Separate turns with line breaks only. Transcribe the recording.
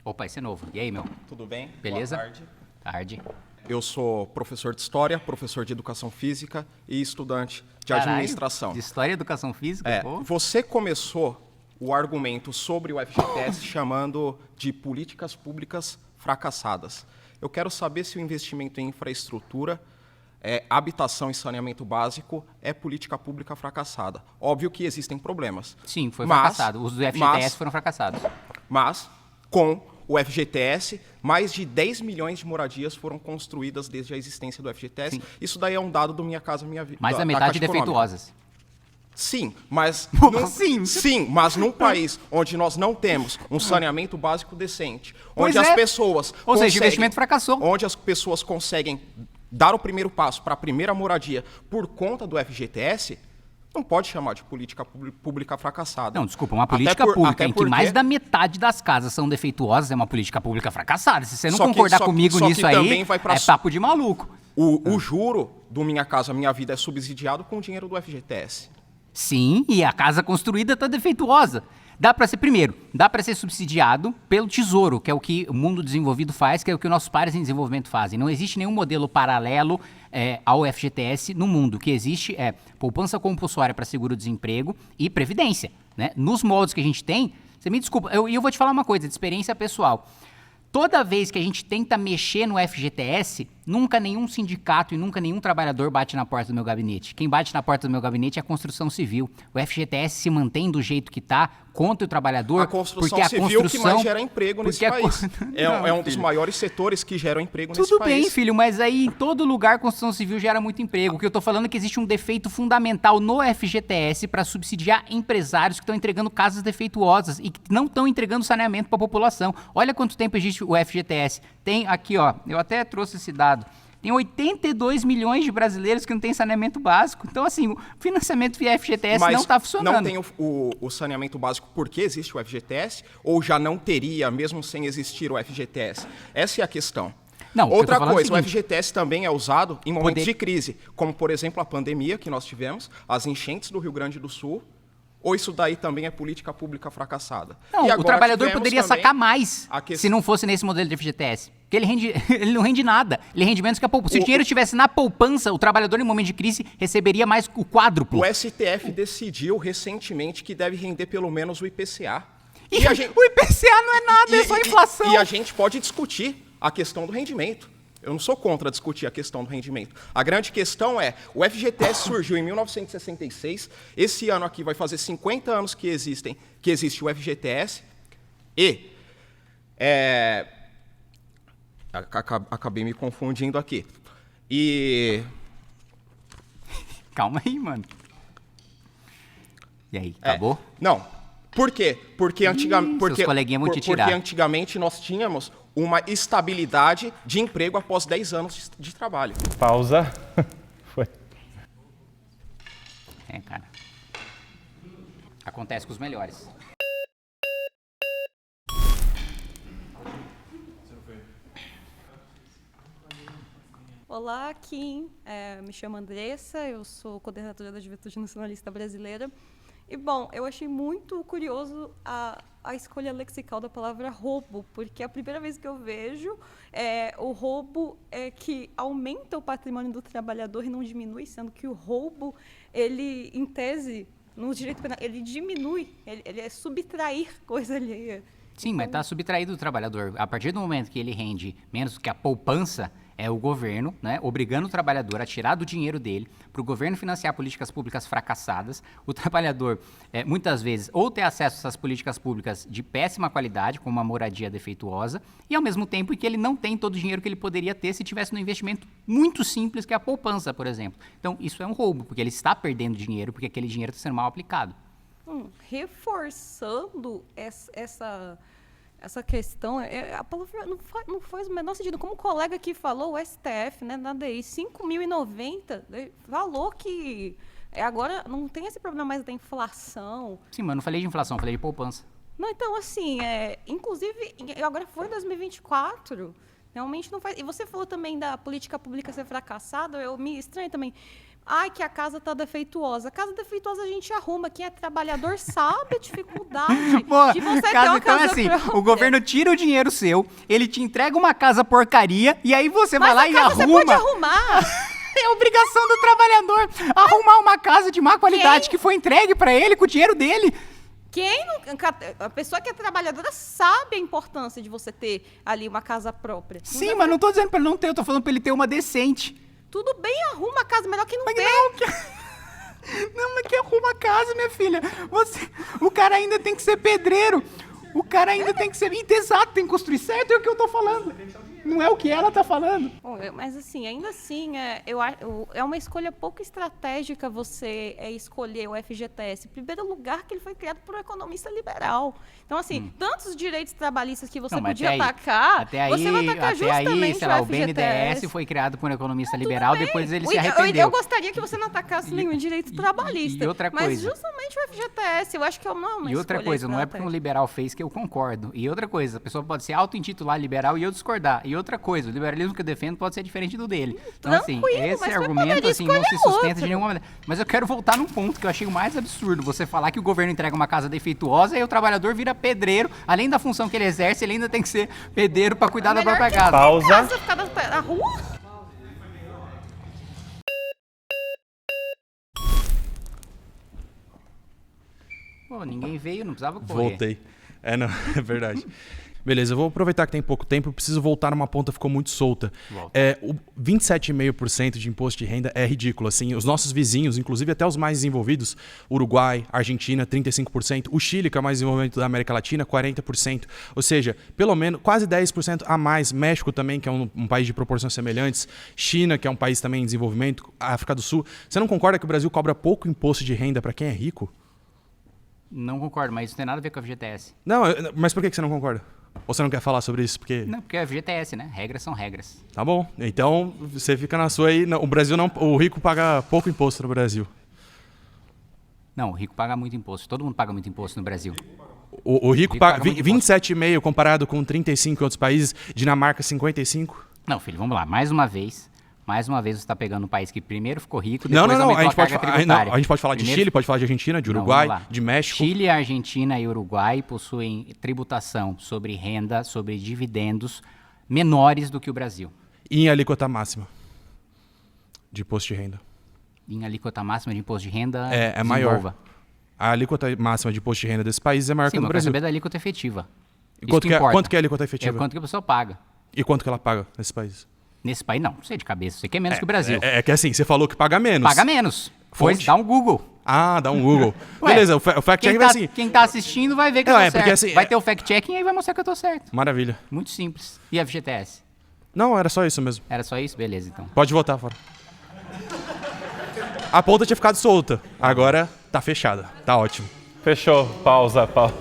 Opa, esse é novo. E aí, meu?
Tudo bem?
Beleza?
Boa tarde.
Tarde.
Eu sou professor de História, professor de Educação Física e estudante de
Caralho,
Administração.
De História e Educação Física? Pô.
Você começou o argumento sobre o FGTS chamando de políticas públicas fracassadas. Eu quero saber se o investimento em infraestrutura, habitação e saneamento básico é política pública fracassada. Óbvio que existem problemas.
Sim, foi fracassado. Os do FGTS foram fracassados.
Mas, com o FGTS, mais de 10 milhões de moradias foram construídas desde a existência do FGTS. Sim. Isso daí é um dado do Minha Casa Minha Vida.
Mais da metade defeituosas.
Sim, mas
Sim,
mas num país onde nós não temos um saneamento básico decente,
Pois
onde
é.
as pessoas
Ou seja, o investimento fracassou.
onde as pessoas conseguem dar o primeiro passo para a primeira moradia por conta do FGTS, não pode chamar de política pública fracassada.
Não, desculpa, uma política pública em que mais da metade das casas são defeituosas é uma política pública fracassada. Se você não concordar comigo nisso aí, é papo de maluco.
O juro do Minha Casa Minha Vida é subsidiado com o dinheiro do FGTS.
Sim, e a casa construída está defeituosa. Dá para ser, primeiro, dá para ser subsidiado pelo Tesouro, que é o que o mundo desenvolvido faz, que é o que os nossos pares em desenvolvimento fazem. Não existe nenhum modelo paralelo ao FGTS no mundo. O que existe é poupança compulsória para seguro-desemprego e previdência. Né? Nos moldes que a gente tem, você me desculpa, eu vou te falar uma coisa de experiência pessoal. Toda vez que a gente tenta mexer no FGTS, nunca nenhum sindicato e nunca nenhum trabalhador bate na porta do meu gabinete. Quem bate na porta do meu gabinete é a construção civil. O FGTS se mantém do jeito que está contra o trabalhador.
A construção civil que mais gera emprego nesse país.
Não,
é um dos maiores setores que geram emprego nesse país.
Tudo bem, filho, mas aí em todo lugar a construção civil gera muito emprego. O que eu estou falando é que existe um defeito fundamental no FGTS para subsidiar empresários que estão entregando casas defeituosas e que não estão entregando saneamento para a população. Olha quanto tempo existe o FGTS. Tem aqui, ó, eu até trouxe esse dado. Tem 82 milhões de brasileiros que não têm saneamento básico. Então, assim, o financiamento via FGTS não está funcionando.
Não tem o saneamento básico porque existe o FGTS? Ou já não teria, mesmo sem existir o FGTS? Essa é a questão.
Não,
outra coisa, o FGTS também é usado em momentos de crise, como, por exemplo, a pandemia que nós tivemos, as enchentes do Rio Grande do Sul. Ou isso daí também é política pública fracassada?
Não, o trabalhador poderia sacar mais se não fosse nesse modelo de FGTS. Porque ele não rende nada. Ele rende menos que a poupança. Se o dinheiro estivesse na poupança, o trabalhador em momento de crise receberia mais o quádruplo.
O STF decidiu recentemente que deve render pelo menos o IPCA.
O IPCA não é nada, é só inflação.
E a gente pode discutir a questão do rendimento. Eu não sou contra discutir a questão do rendimento. A grande questão é, o FGTS surgiu em 1966, esse ano aqui vai fazer 50 anos que existe o FGTS, e acabei me confundindo aqui. E...
Calma aí, mano. E aí, acabou?
Não. Por quê? Porque antigamente nós tínhamos uma estabilidade de emprego após 10 anos de trabalho.
Pausa. Foi.
Cara. Acontece com os melhores.
Olá, Kim. Me chamo Andressa, eu sou coordenadora da Juventude Nacionalista Brasileira. E, bom, eu achei muito curioso a escolha lexical da palavra roubo, porque a primeira vez que eu vejo o roubo que aumenta o patrimônio do trabalhador e não diminui, sendo que o roubo, ele, em tese, no direito penal, ele diminui, ele é subtrair coisa alheia.
Sim, então, mas está subtraído do trabalhador. A partir do momento que ele rende menos do que a poupança, é o governo, né, obrigando o trabalhador a tirar do dinheiro dele para o governo financiar políticas públicas fracassadas. O trabalhador, muitas vezes, ou ter acesso a essas políticas públicas de péssima qualidade, como uma moradia defeituosa, e ao mesmo tempo que ele não tem todo o dinheiro que ele poderia ter se tivesse no investimento muito simples, que é a poupança, por exemplo. Então, isso é um roubo, porque ele está perdendo dinheiro, porque aquele dinheiro está sendo mal aplicado.
Reforçando essa questão, a palavra não faz o menor sentido. Como o colega aqui falou, o STF, né, na DI, 5.090, falou que agora não tem esse problema mais da inflação.
Sim, mas não falei de inflação, falei de poupança.
Não, então, assim, inclusive, agora foi 2024, realmente não faz... E você falou também da política pública ser fracassada, eu me estranho também, Ai, que a casa tá defeituosa. A casa defeituosa a gente arruma. Quem é trabalhador sabe a dificuldade
Pô,
de você ter
casa,
uma
então é
casa
assim,
própria.
o governo tira o dinheiro seu, ele te entrega uma casa porcaria, e aí você
Mas
vai lá
a
e
casa você
arruma.
pode arrumar.
É obrigação do trabalhador arrumar uma casa de má qualidade que foi entregue pra ele com o dinheiro dele.
Quem não, a pessoa que é trabalhadora sabe a importância de você ter ali uma casa própria.
Sim, mas não tô dizendo pra ele não ter, eu tô falando pra ele ter uma decente.
Tudo bem, arruma a casa, melhor que não
Mas
ter.
não, não, mas que arruma a casa, minha filha. O cara ainda tem que ser pedreiro. O cara ainda tem que ser... Exato, tem que construir certo, é o que eu tô falando. Não é o que ela tá falando.
Bom, mas assim, ainda assim, é uma escolha pouco estratégica você escolher o FGTS. Em primeiro lugar, que ele foi criado por um economista liberal. Então, assim, tantos direitos trabalhistas que você
Não, mas
podia
até aí-
atacar,
Até aí,
você vai atacar
até aí,
justamente
sei lá, o
FGTS.
BNDES foi criado por um economista liberal,
Tudo
depois
bem.
ele se
Eu
arrependeu.
gostaria que você não atacasse nenhum direito
e-
trabalhista.
e outra
mas
coisa.
justamente o FGTS, eu acho que é uma
E outra
escolha
coisa, não é porque um
estratégica.
liberal fez que eu concordo. E outra coisa, a pessoa pode se auto-intitular liberal e eu discordar. E outra coisa, o liberalismo que eu defendo pode ser diferente do dele. Então, assim,
Tranquilo,
esse
mas você
argumento
poderia
assim, não se
escolher
sustenta
outro.
de nenhuma maneira. Mas eu quero voltar num ponto que eu achei o mais absurdo. Você falar que o governo entrega uma casa defeituosa e o trabalhador vira pedreiro. Além da função que ele exerce, ele ainda tem que ser pedreiro para cuidar da
Melhor
própria
que
casa.
Pausa.
casa ficar na rua?
Pô, ninguém veio, não precisava correr.
Voltei. Não, é verdade. Beleza, eu vou aproveitar que tem pouco tempo, eu preciso voltar numa ponta que ficou muito solta.
Volta.
O 27,5% de imposto de renda é ridículo. Assim, os nossos vizinhos, inclusive até os mais desenvolvidos, Uruguai, Argentina, 35%, o Chile, que é o mais desenvolvimento da América Latina, 40%. Ou seja, pelo menos quase 10% a mais. México também, que é um país de proporções semelhantes. China, que é um país também em desenvolvimento. África do Sul. Você não concorda que o Brasil cobra pouco imposto de renda para quem é rico?
Não concordo, mas isso não tem nada a ver com a FGTS.
Não, mas por que você não concorda? Ou você não quer falar sobre isso? Porque...
Não, porque é FGTS, né? Regras são regras.
Tá bom. Então, você fica na sua aí. O Brasil não... O rico paga pouco imposto no Brasil.
Não, o rico paga muito imposto. Todo mundo paga muito imposto no Brasil.
O rico
Rico
paga
paga muito imposto.
27,5 comparado com 35 em outros países. Dinamarca, 55.
Não, filho, vamos lá. Mais uma vez você está pegando um país que primeiro ficou rico,
Não,
depois
não, não.
aumentou a carga tributária.
A gente pode falar de
Primeiro-
Chile, pode falar de Argentina, de
Não,
Uruguai,
vamos lá.
de México.
Chile, Argentina e Uruguai possuem tributação sobre renda, sobre dividendos menores do que o Brasil.
E em alíquota máxima de imposto de renda.
Em alíquota máxima de imposto de renda,
É maior.
desenvolva.
A alíquota máxima de imposto de renda desse país é maior
Sim,
que a
mas
do
eu quero
Brasil.
saber da alíquota efetiva.
E
Isso que importa.
quanto que é a alíquota
É
efetiva?
quanto que a pessoa paga.
E quanto que ela paga nesse país?
Nesse país, não sei de cabeça. Você quer menos que o Brasil.
É que assim, você falou que paga menos.
Paga menos. Pois
Fonte?
dá um Google.
Ah, dá um Google.
Ué,
Beleza, o fact-check vai assim.
Quem tá assistindo vai ver que
Não,
eu tô
é porque
certo.
assim,
Vai ter o fact-checking e aí vai mostrar que eu tô certo.
Maravilha.
Muito simples. E a FGTS?
Não, era só isso mesmo.
Era só isso? Beleza, então.
Pode votar fora. A ponta tinha ficado solta. Agora tá fechada. Tá ótimo.
Fechou. Pausa, pausa.